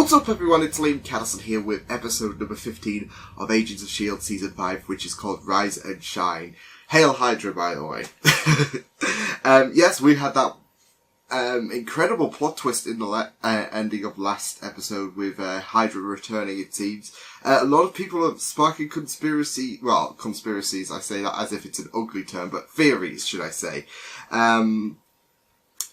What's up everyone, it's Liam Catterson here with episode number 15 of Agents of S.H.I.E.L.D. Season 5, which is called Rise and Shine. Hail HYDRA, by the way. Yes, we had that incredible plot twist in the ending of last episode with HYDRA returning, it seems. A lot of people are sparking conspiracies, I say that as if it's an ugly term, but theories, should I say.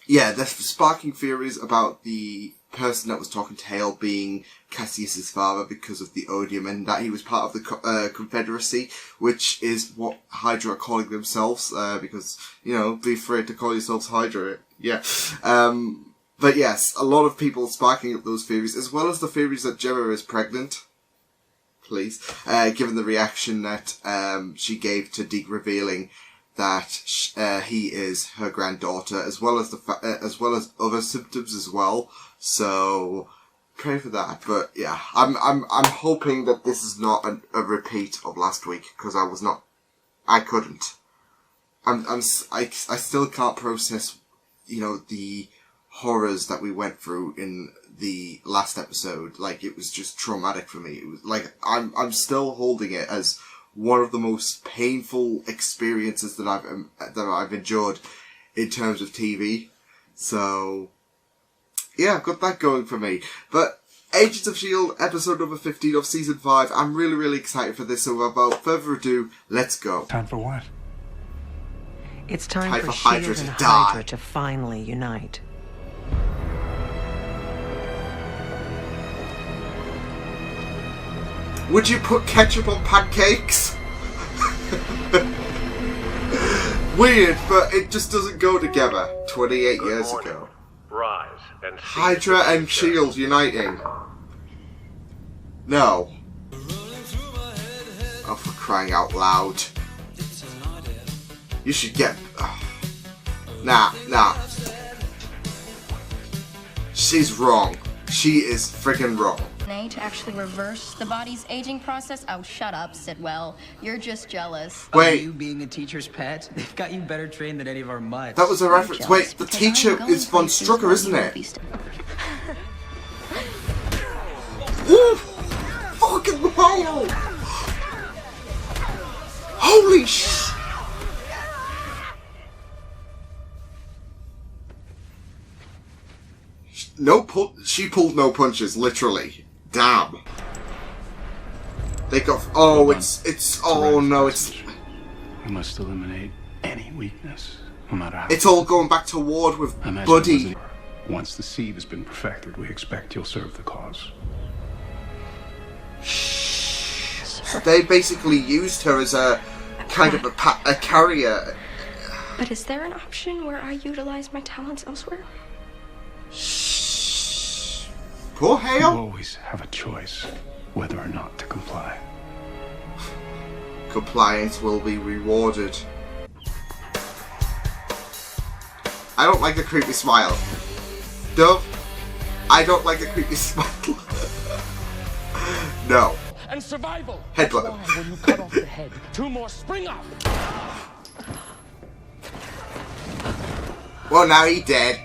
Yeah, they're sparking theories about the person that was talking to Hale being Cassius's father because of the odium, and that he was part of the Confederacy, which is what HYDRA are calling themselves, because, you know, be afraid to call yourselves HYDRA. Yeah. But yes, a lot of people sparking up those theories, as well as the theories that Gemma is pregnant. Please. Given the reaction that she gave to Deke revealing that he is her granddaughter, as well as as well as other symptoms as well. So pray for that. But yeah, I'm hoping that this is not a repeat of last week, because I couldn't. I still can't process, you know, the horrors that we went through in the last episode. Like, it was just traumatic for me. It was like I'm still holding it as one of the most painful experiences that I've endured in terms of TV. So yeah, I've got that going for me. But Agents of S.H.I.E.L.D. episode number 15 of season 5. I'm really, really excited for this. So without further ado, let's go. Time for what? It's time for HYDRA S.H.I.E.L.D. and to die. HYDRA to finally unite. Would you put ketchup on pancakes? Weird, but it just doesn't go together. 28 years ago. Rise and HYDRA and S.H.I.E.L.D. uniting. No. Oh, for crying out loud. You should get... Nah. She's wrong. She is friggin' wrong. To actually reverse the body's aging process? Oh, shut up, Sidwell. You're just jealous. Wait. Are you being a teacher's pet? They've got you better trained than any of our mutts. That was a reference. Wait, the teacher is Von Strucker, isn't it? Ooh! Fucking hell! Holy sh... She pulled no punches, literally. Damn. They got... Oh, oh no, it's... We must eliminate any weakness, no matter how... It's all going back to Ward with Buddy. Once the seed has been perfected, we expect you'll serve the cause. They basically used her as a kind of a carrier. But is there an option where I utilize my talents elsewhere? Poor You Hale. always have a choice whether or not to comply. Compliance will be rewarded. I don't like the creepy smile. Dove, I don't like the creepy smile. No. And survival. Headbutt. When you cut off the head, two more spring up. Well, now he dead.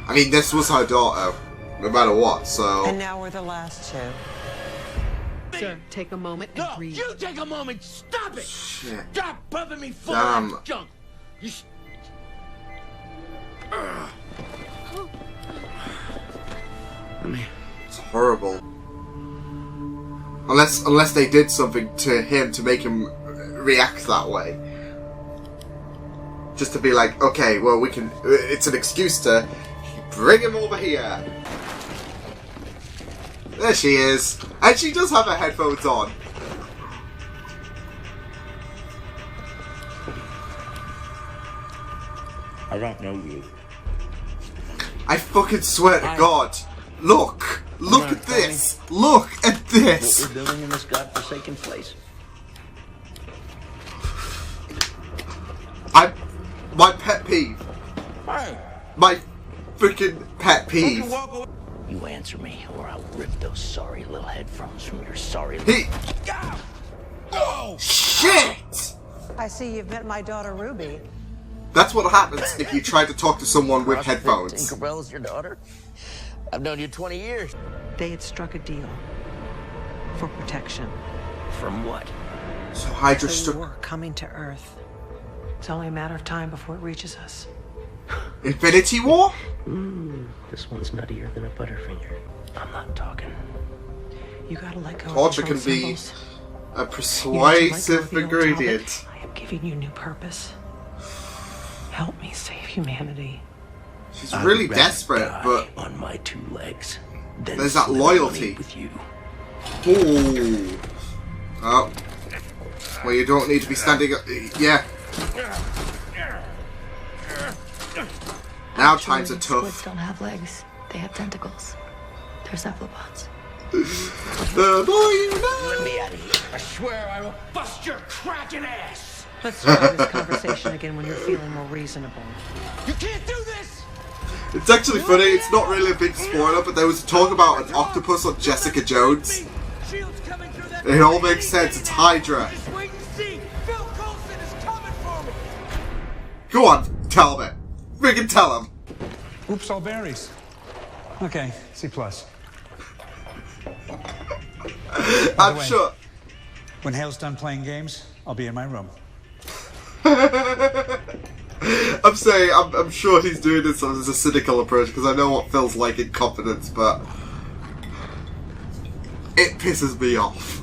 I mean, this was her daughter, no matter what, so... And now we're the last two. Sir, take a moment and No, breathe. you take a moment. Stop it. Shit. Stop pumping me full Damn. of junk. You It's horrible. Unless they did something to him to make him react that way. Just to be like, okay, well, we can... It's an excuse to bring him over here. There she is. And she does have her headphones on. I don't know you. I fucking swear to God. Look! Look at this! Look at this! What we're doing in this godforsaken place. My pet peeve. My freaking pet peeve. You answer me, or I'll rip those sorry little headphones from your sorry He... Oh! Shit! I see you've met my daughter Ruby. That's what happens if you try to talk to someone with headphones. Tinkerbell's your daughter? I've known you 20 years. They had struck a deal for protection. From what? So Hydra The struck war coming to Earth. It's only a matter of time before it reaches us. Infinity War? This one's nuttier than a Butterfinger. I'm not talking. You gotta let go. Torture of can control be symbols. a You need to let go persuasive of the old ingredient. Talbot. I am giving you new purpose. Help me save humanity. She's I'd really rather desperate, die but on my two legs than there's that slip loyalty. with you. ooh. Oh. Well, you don't need to be standing up. Yeah. Now times are Squids tough. don't have legs. They have tentacles. They're cephalopods. The more you know. Let me out of here. I swear I will bust your cracking ass! Let's start this conversation again when you're feeling more reasonable. You can't do this! It's actually funny. It's not really a big spoiler, but there was a talk about an octopus on Jessica Jones. Shield's coming through that It all makes sense. It's Hydra. Just wait and see. Phil Coulson is coming for me. Go on, tell me. Freaking tell him. Oops, all berries. Okay, C+. I'm way, sure. When Hale's done playing games, I'll be in my room. I'm saying, I'm sure he's doing this as a cynical approach because I know what Phil's like in confidence, but it pisses me off.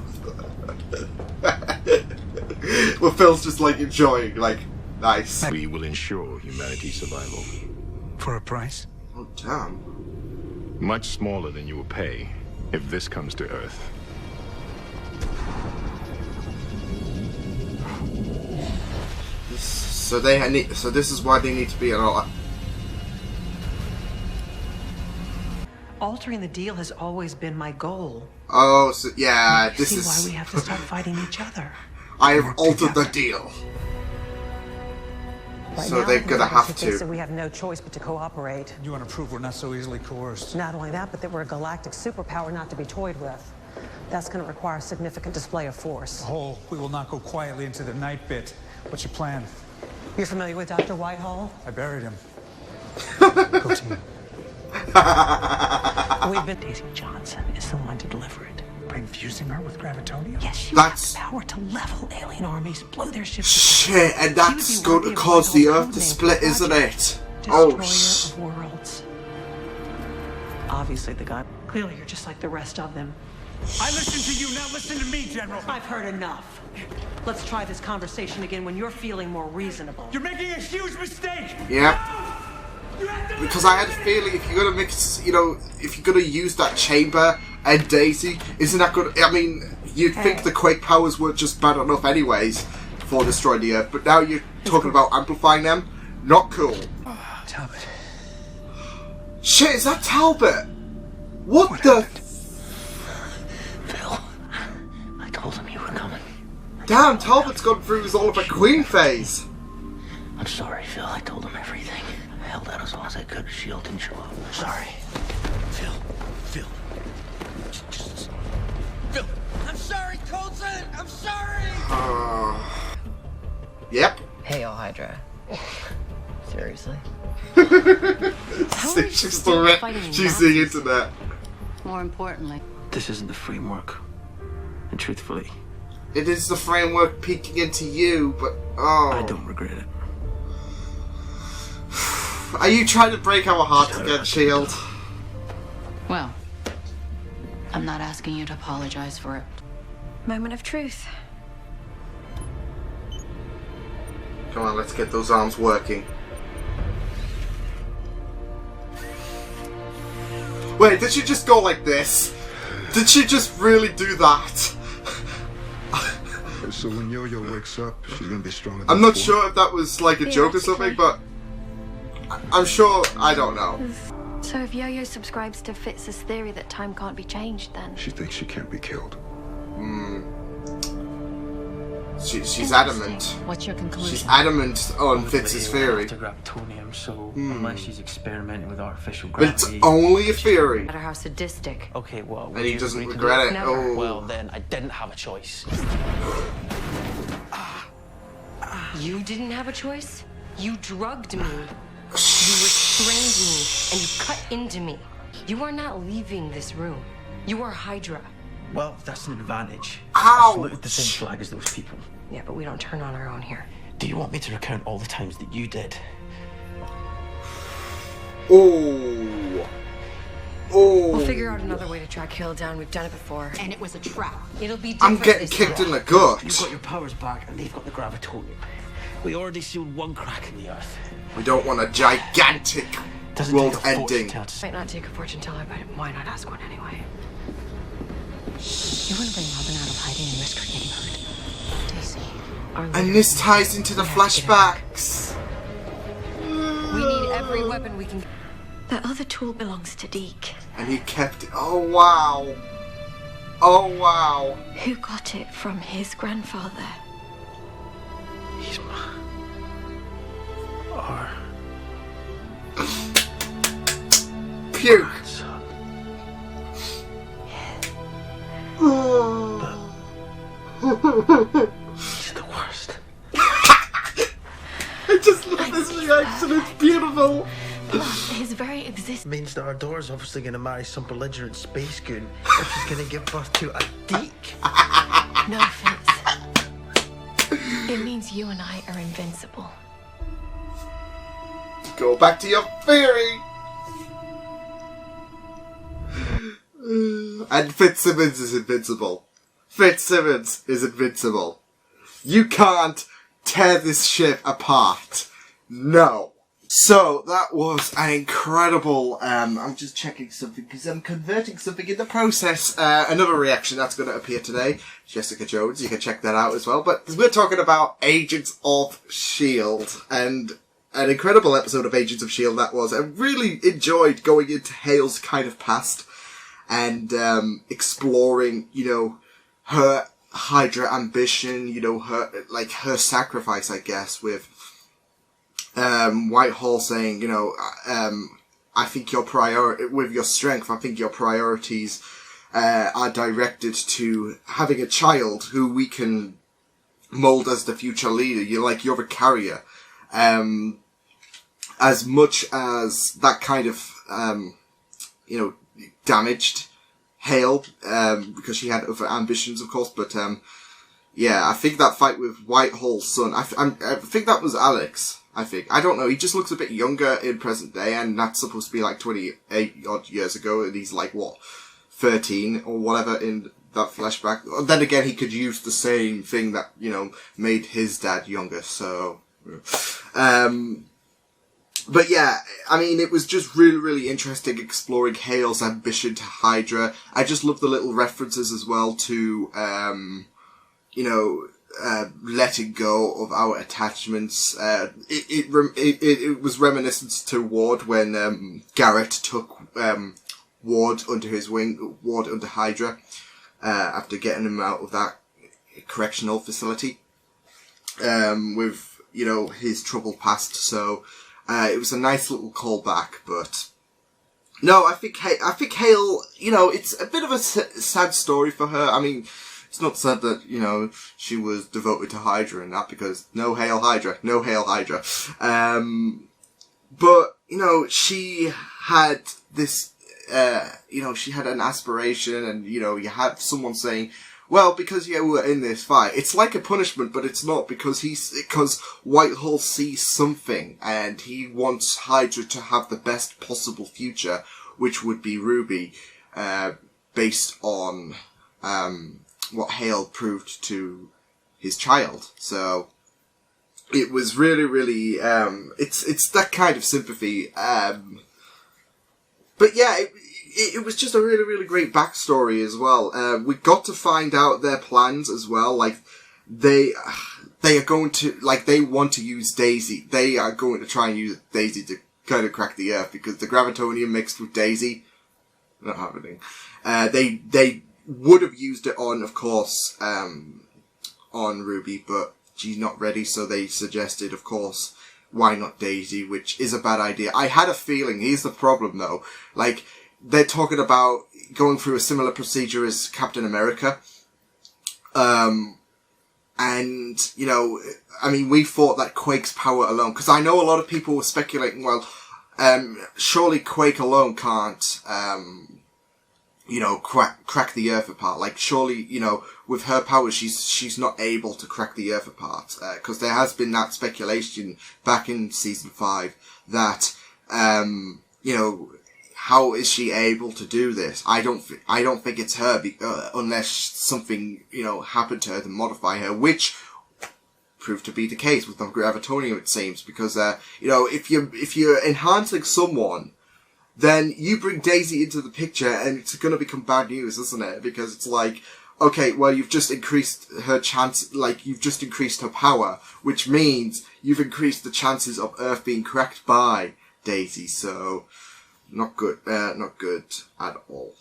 Well, Phil's just like enjoying, like, nice. We will ensure humanity's survival. For a price? Oh, damn. Much smaller than you will pay if this comes to Earth. So so this is why they need to be an all. Altering the deal has always been my goal. Oh, so yeah, this See is. why we have to start fighting each other. I have altered the deal. Right So now, they're gonna have let's face to. it, we have no choice but to cooperate. You want to prove we're not so easily coerced? Not only that, but that we're a galactic superpower not to be toyed with. That's going to require a significant display of force. Hole, we will not go quietly into the night bit. What's your plan? You're familiar with Dr. Whitehall? I buried him. Go team. We've been. Daisy Johnson is the one to deliver it. By infusing her with gravitonium? Yes, she That's- has the power to level alien armies, blow their ships. Shit, and that's going to cause the Earth to split, isn't it? Oh, Destroyer of worlds. Obviously, the guy. Clearly, you're just like the rest of them. I listen to you, now listen to me, General. I've heard enough. Let's try this conversation again when you're feeling more reasonable. You're making a huge mistake! yeah. Because I had a feeling if you're gonna mix, if you're gonna use that chamber and Daisy, isn't that good? I mean, you'd think the Quake powers were just bad enough anyways for destroying the Earth, but now you're talking about amplifying them. Not cool. Talbot. Shit, is that Talbot? What the? Phil, I told him you were coming. Damn, Talbot's gone through his Oliver Queen phase. I'm sorry, Phil. I told him everything. I held out as long as I could. Shield didn't show up. Sorry. Phil. Phil, I'm sorry, Coulson. I'm sorry. Yep. Hale, HYDRA. Seriously? She's the internet. More importantly, This isn't the framework. And truthfully, It is the framework peeking into you, but oh. I don't regret it. Are you trying to break our hearts again, Shield? well, I'm not asking you to apologize for it. Moment of truth. Come on, let's get those arms working. Wait, did she just go like this? Did she just really do that? So when Yo-Yo wakes up, she's gonna be stronger than I'm not before. sure if that was like a joke or something, but I'm sure, I don't know. So if Yo-Yo subscribes to Fitz's theory that time can't be changed, then... She thinks she can't be killed. She's adamant. What's your conclusion? She's adamant on Fitz's theory. To gravitonium, so unless she's experimenting with artificial But it's gravity. only a theory. No matter how sadistic. Okay, well. And he doesn't regret it. Never. Oh. Well, then I didn't have a choice. You didn't have a choice? You drugged me. You restrained me, and you cut into me. You are not leaving this room. You are HYDRA. Well, that's an advantage. Ouch. I saluted the same flag as those people. Yeah, but we don't turn on our own here. Do you want me to recount all the times that you did? Oh. Oh. We'll figure out another way to track Hale down. We've done it before. And it was a trap. It'll be different. I'm getting kicked in the gut. You've got your powers back, and they've got the gravitonium. We already sealed one crack in the earth. We don't want a gigantic world ending. Might not take a fortune teller, but why not ask one anyway? You wouldn't bring Robin out of hiding and risk her getting hurt. Daisy. And this ties into the flashbacks. We need every weapon we can. That other tool belongs to Deke. And he kept it. Oh wow. Oh wow. Who got it from his grandfather? He's mine. Or... Puke. He's the worst. I just love this reaction. It's beautiful. Plus, his very existence Means that our daughter's obviously going to marry some belligerent space goon if she's going to give birth to a Deke. No offense. It means you and I are invincible. Go back to your theory. And Fitzsimmons is invincible. Fitzsimmons is invincible. You can't tear this ship apart. No. So, that was an incredible, I'm just checking something because I'm converting something in the process. Another reaction that's going to appear today. Jessica Jones, you can check that out as well. But we're talking about Agents of S.H.I.E.L.D. and an incredible episode of Agents of S.H.I.E.L.D. that was. I really enjoyed going into Hale's kind of past and exploring, you know, her HYDRA ambition, you know, her sacrifice, I guess, with Whitehall saying, you know, I think with your strength, I think your priorities are directed to having a child who we can mold as the future leader. You're the carrier. As much as that kind of, you know, damaged Hale, because she had other ambitions, of course, but, yeah, I think that fight with Whitehall's son, I think that was Alex, I don't know, he just looks a bit younger in present day, and that's supposed to be like 28 odd years ago, and he's like, what, 13 or whatever in that flashback. Then again, he could use the same thing that, you know, made his dad younger, so, but yeah, I mean, it was just really, really interesting exploring Hale's ambition to HYDRA. I just love the little references as well to, you know, letting go of our attachments. It was reminiscent to Ward when Garrett took Ward under his wing, Ward under HYDRA, after getting him out of that correctional facility, with, you know, his troubled past. So it was a nice little callback, but no, I think Hale, you know, it's a bit of a sad story for her. I mean, it's not sad that, you know, she was devoted to HYDRA and that, because no Hale HYDRA, no Hale HYDRA. But, you know, she had this, you know, she had an aspiration, and, you know, you had someone saying, well, because you were in this fight, it's like a punishment, but it's not, because Whitehall sees something, and he wants HYDRA to have the best possible future, which would be Ruby, based on, what Hale proved to his child. So it was really, really, it's that kind of sympathy. But yeah, it was just a really, really great backstory as well. We got to find out their plans as well. Like, they are going to, like, they want to use Daisy. They are going to try and use Daisy to kind of crack the Earth, because the gravitonium mixed with Daisy, not happening. They would have used it on, of course, on Ruby, but she's not ready, so they suggested, of course, why not Daisy, which is a bad idea. I had a feeling, here's the problem though, like, they're talking about going through a similar procedure as Captain America, and And, you know, I mean, we thought that Quake's power alone, because I know a lot of people were speculating, well, surely Quake alone can't, you know, crack the Earth apart. Like, surely, you know, with her power, she's not able to crack the Earth apart. Because there has been that speculation back in season 5 that, you know, how is she able to do this? I don't think it's her, unless something, you know, happened to her to modify her, which proved to be the case with the gravitonium, it seems, because, you know, if you're enhancing someone, then you bring Daisy into the picture, and it's gonna become bad news, isn't it? Because it's like, okay, well, you've just increased her chance, like, you've just increased her power, which means you've increased the chances of Earth being cracked by Daisy, so not good at all.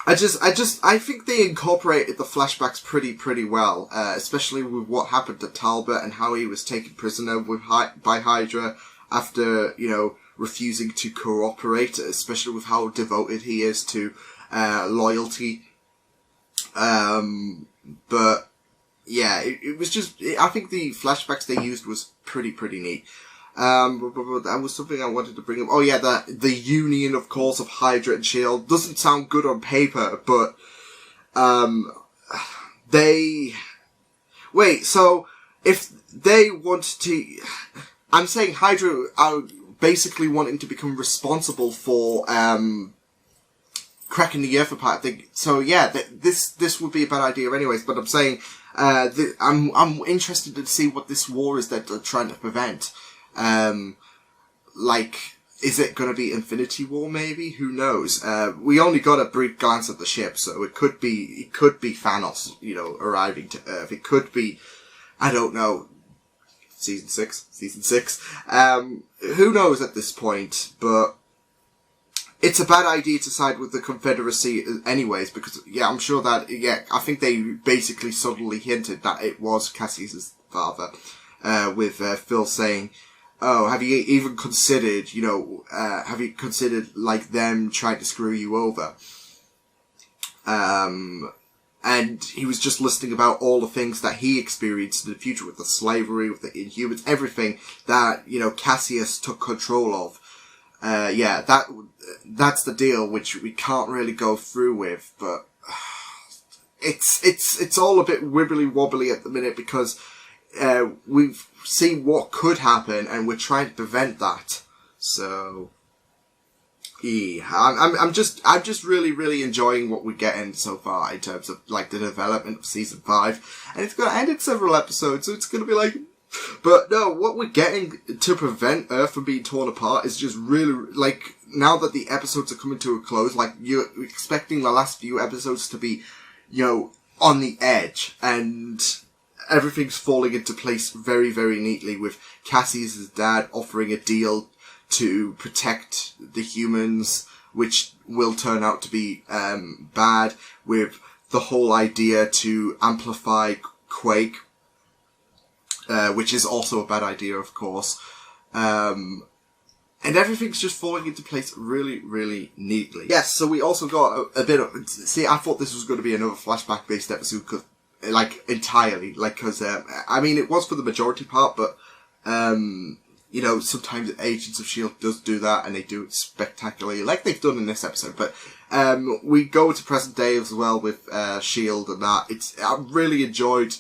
I think they incorporated the flashbacks pretty well, especially with what happened to Talbot and how he was taken prisoner by HYDRA after, you know, refusing to cooperate, especially with how devoted he is to loyalty. But yeah, it was just, I think the flashbacks they used was pretty neat. But that was something I wanted to bring up. Oh yeah, the union, of course, of HYDRA and S.H.I.E.L.D. doesn't sound good on paper, but, so, if they want to, I'm saying HYDRA are basically wanting to become responsible for, cracking the Earth apart. So yeah, this would be a bad idea anyways, but I'm saying, I'm interested to see what this war is that they're trying to prevent. Like, is it gonna be Infinity War maybe? Who knows? We only got a brief glance at the ship, so it could be Thanos, you know, arriving to Earth. It could be, I don't know, season 6. Who knows at this point, but it's a bad idea to side with the Confederacy anyways, because, yeah, I'm sure that, yeah, I think they basically subtly hinted that it was Cassius's father, with Phil saying, oh, have you even considered, you know, like, them trying to screw you over? And he was just listing about all the things that he experienced in the future with the slavery, with the Inhumans, everything that, you know, Cassius took control of. Yeah, that's the deal, which we can't really go through with, but it's all a bit wibbly wobbly at the minute because, we've seen what could happen and we're trying to prevent that. So, yeah, I'm just really enjoying what we're getting so far in terms of, like, the development of season 5. And it's gonna end in several episodes, so it's gonna be like, but no, what we're getting to prevent Earth from being torn apart is just really, like, now that the episodes are coming to a close, like, you're expecting the last few episodes to be, you know, on the edge, and everything's falling into place very neatly, with Cassius' dad offering a deal to protect the humans, which will turn out to be bad, with the whole idea to amplify Quake, which is also a bad idea, of course. And everything's just falling into place really neatly. Yes, so we also got a bit of, see, I thought this was going to be another flashback-based episode, like, entirely, like, cause, I mean, it was for the majority part, but, you know, sometimes Agents of S.H.I.E.L.D. does do that, and they do it spectacularly, like they've done in this episode, but, we go to present day as well with, S.H.I.E.L.D. and that. I really enjoyed,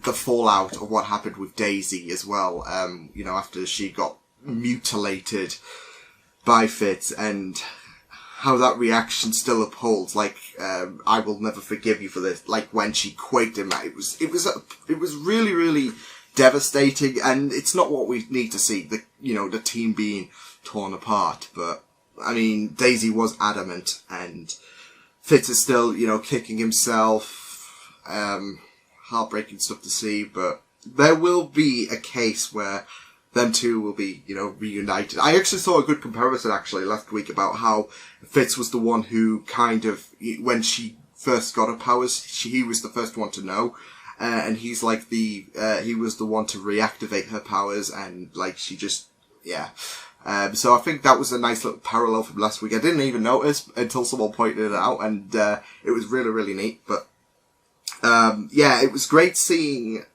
the fallout of what happened with Daisy as well, you know, after she got mutilated by Fitz, and how that reaction still upholds, like, I will never forgive you for this, like, when she quaked him, it was really devastating, and it's not what we need to see, the team being torn apart, but, I mean, Daisy was adamant, and Fitz is still, you know, kicking himself, heartbreaking stuff to see, but there will be a case where them two will be, you know, reunited. I actually saw a good comparison, actually, last week about how Fitz was the one who kind of, when she first got her powers, he was the first one to know, and he's like he was the one to reactivate her powers, and, like, she just, yeah. So I think that was a nice little parallel from last week. I didn't even notice until someone pointed it out, and it was really, really neat. But yeah, it was great seeing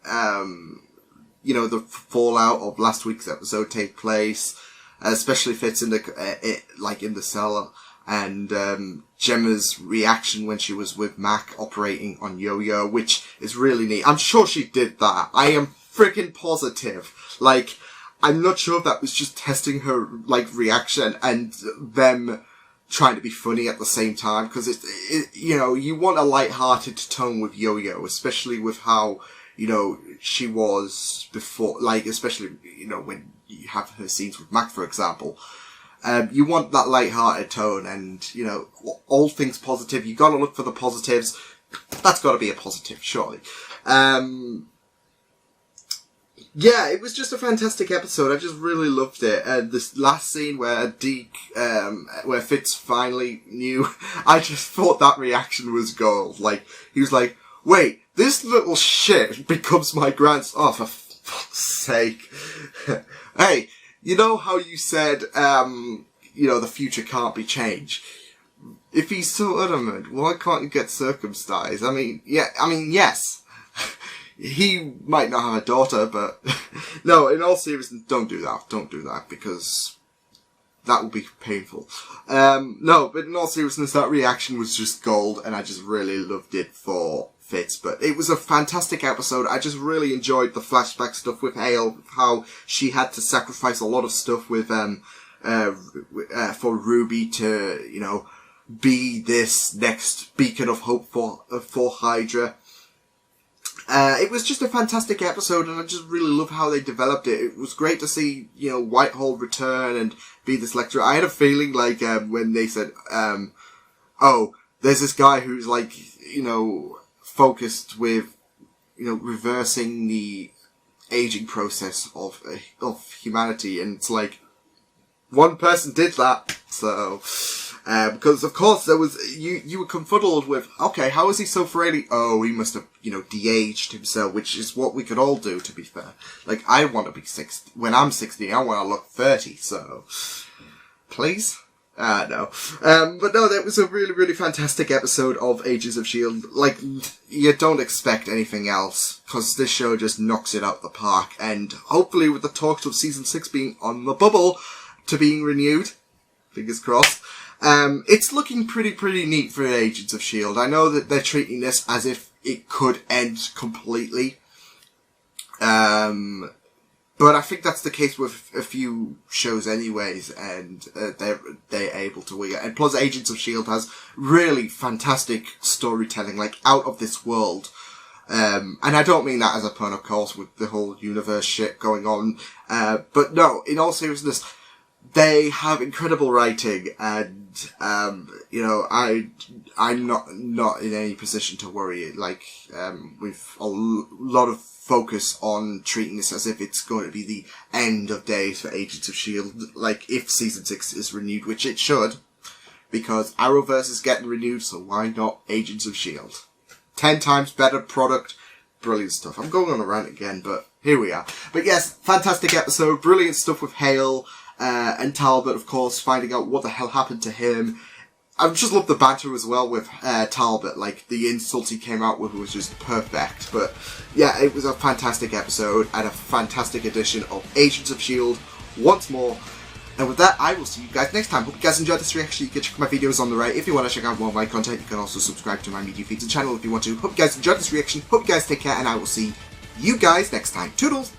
you know, the fallout of last week's episode take place, especially if it's in the like in the cellar, and Gemma's reaction when she was with Mac operating on Yo-Yo, which is really neat. I'm sure she did that. I am freaking positive. Like, I'm not sure if that was just testing her, like, reaction and them trying to be funny at the same time, because you know, you want a light-hearted tone with Yo-Yo, especially with how, you know, she was before, like, especially, you know, when you have her scenes with Mac, for example. You want that light-hearted tone, and, you know, all things positive, you gotta look for the positives. That's gotta be a positive, surely. Yeah, it was just a fantastic episode. I just really loved it. And this last scene where where Fitz finally knew, I just thought that reaction was gold. Like, he was like, wait, this little shit becomes my grandson. Oh, for fuck's sake. Hey, you know how you said, you know, the future can't be changed? If he's so adamant, why can't you get circumcised? I mean, yes. He might not have a daughter, but no, in all seriousness, don't do that. Don't do that, because that will be painful. No, but in all seriousness, that reaction was just gold, and I just really loved it for Fitz. But it was a fantastic episode. I just really enjoyed the flashback stuff with Hale, how she had to sacrifice a lot of stuff with for Ruby to, you know, be this next beacon of hope for HYDRA. It was just a fantastic episode, and I just really love how they developed it. It was great to see, you know, Whitehall return and be this lecturer. I had a feeling like, when they said, oh, there's this guy who's like, you know, focused with, you know, reversing the aging process of humanity, and it's like, one person did that, so... because of course there was, you were confuddled with, okay, how is he so frail? Oh, he must have, you know, de-aged himself, which is what we could all do, to be fair. Like, I want to be 60, when I'm 60, I want to look 30, so, please? No. But no, that was a really, really fantastic episode of Agents of S.H.I.E.L.D. Like, you don't expect anything else, because this show just knocks it out the park, and hopefully with the talks of Season 6 being on the bubble to being renewed, fingers crossed, it's looking pretty neat for Agents of S.H.I.E.L.D. I know that they're treating this as if it could end completely. But I think that's the case with a few shows anyways, and they're able to wing it. And plus Agents of S.H.I.E.L.D. has really fantastic storytelling, like out of this world. And I don't mean that as a pun, of course, with the whole universe shit going on. But no, in all seriousness, they have incredible writing, and you know, I'm not in any position to worry. Like, with a lot of focus on treating this as if it's going to be the end of days for Agents of S.H.I.E.L.D. Like, if Season 6 is renewed, which it should, because Arrowverse is getting renewed, so why not Agents of S.H.I.E.L.D.? 10 times better product, brilliant stuff. I'm going on a rant again, but here we are. But yes, fantastic episode, brilliant stuff with Hale. And Talbot, of course, finding out what the hell happened to him. I just love the banter as well with Talbot. Like, the insult he came out with was just perfect. But yeah, it was a fantastic episode and a fantastic edition of Agents of S.H.I.E.L.D. once more. And with that, I will see you guys next time. Hope you guys enjoyed this reaction. You can check my videos on the right. If you want to check out more of my content, you can also subscribe to my media feeds and channel if you want to. Hope you guys enjoyed this reaction. Hope you guys take care, and I will see you guys next time. Toodles!